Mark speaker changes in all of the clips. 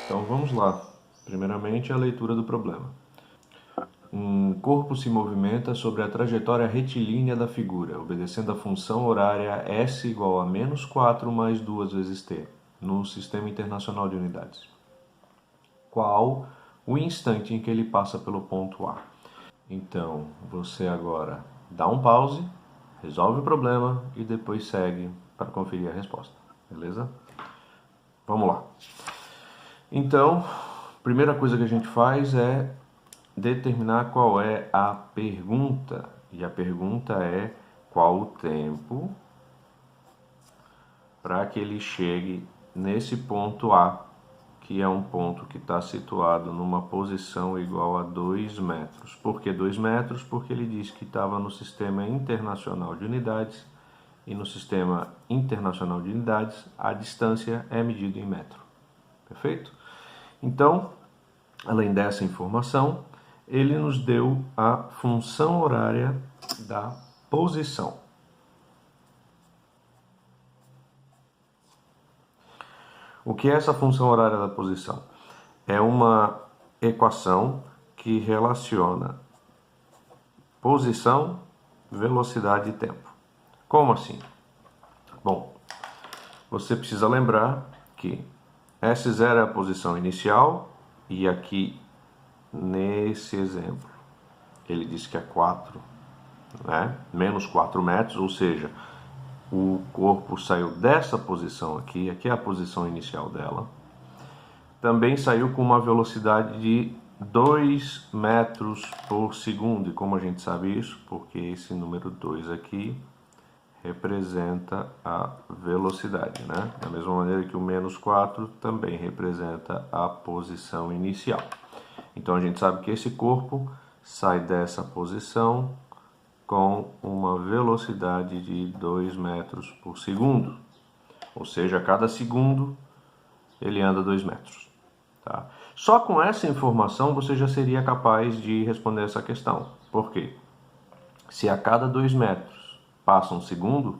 Speaker 1: Então vamos lá. Primeiramente, a leitura do problema. Um corpo se movimenta sobre a trajetória retilínea da figura, obedecendo a função horária S igual a menos 4 mais 2 vezes T, no Sistema Internacional de Unidades. Qual o instante em que ele passa pelo ponto A? Então, você agora dá um pause, resolve o problema e depois segue para conferir a resposta, beleza? Vamos lá. Então, a primeira coisa que a gente faz é determinar qual é a pergunta. E a pergunta é qual o tempo para que ele chegue nesse ponto A, que é um ponto que está situado numa posição igual a 2 metros. Por que 2 metros? Porque ele disse que estava no Sistema Internacional de Unidades, e no Sistema Internacional de Unidades a distância é medida em metro. Perfeito? Então, além dessa informação, ele nos deu a função horária da posição. O que é essa função horária da posição? É uma equação que relaciona posição, velocidade e tempo. Como assim? Bom, você precisa lembrar que S0 é a posição inicial e aqui, nesse exemplo, ele diz que é 4, né? Menos 4 metros, ou seja, o corpo saiu dessa posição aqui é a posição inicial dela. Também saiu com uma velocidade de 2 metros por segundo. E como a gente sabe isso? Porque esse número 2 aqui representa a velocidade, né? Da mesma maneira que o menos 4 também representa a posição inicial. Então a gente sabe que esse corpo sai dessa posição com uma velocidade de 2 metros por segundo. Ou seja, a cada segundo ele anda 2 metros. Tá? Só com essa informação você já seria capaz de responder essa questão. Por quê? Se a cada 2 metros passa um segundo,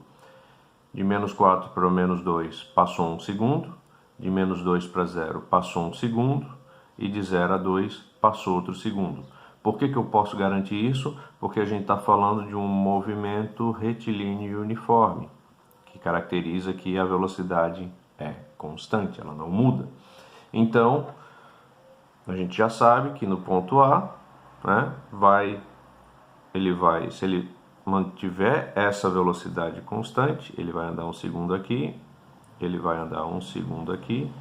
Speaker 1: de menos 4 para menos 2 passou um segundo, de menos 2 para 0 passou um segundo, e de 0 a 2 passou outro segundo. Por que eu posso garantir isso? Porque a gente está falando de um movimento retilíneo e uniforme, que caracteriza que a velocidade é constante, ela não muda. Então, a gente já sabe que no ponto A, né, se ele mantiver essa velocidade constante, ele vai andar um segundo aqui, ele vai andar um segundo aqui,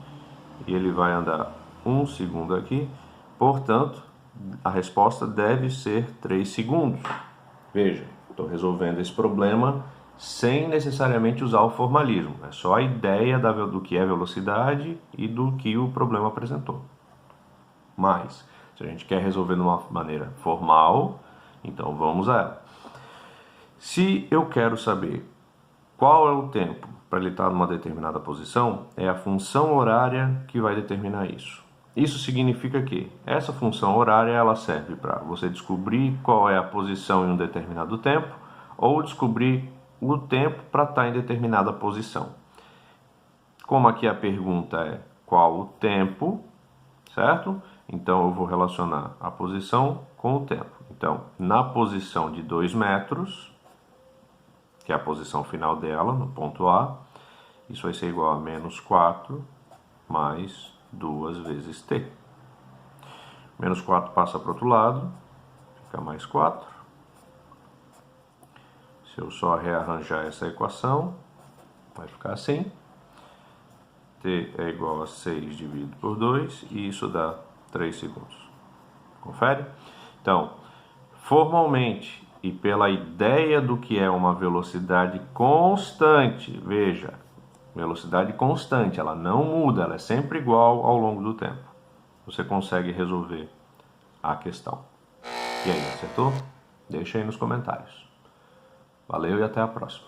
Speaker 1: e ele vai andar um segundo aqui. Portanto, a resposta deve ser 3 segundos. Veja, estou resolvendo esse problema sem necessariamente usar o formalismo. É só a ideia do que é velocidade e do que o problema apresentou. Mas, se a gente quer resolver de uma maneira formal, então vamos a ela. Se eu quero saber qual é o tempo para ele estar numa determinada posição, é a função horária que vai determinar isso. Isso significa que essa função horária ela serve para você descobrir qual é a posição em um determinado tempo ou descobrir o tempo para estar em determinada posição. Como aqui a pergunta é qual o tempo, certo? Então eu vou relacionar a posição com o tempo. Então, na posição de 2 metros, que é a posição final dela, no ponto A, isso vai ser igual a menos 4 mais 2 vezes T. Menos 4 passa para o outro lado, fica mais 4. Se eu só rearranjar essa equação, vai ficar assim. T é igual a 6 dividido por 2, e isso dá 3 segundos. Confere? Então, formalmente e pela ideia do que é uma velocidade constante, veja, velocidade constante, ela não muda, ela é sempre igual ao longo do tempo. Você consegue resolver a questão. E aí, acertou? Deixa aí nos comentários. Valeu e até a próxima.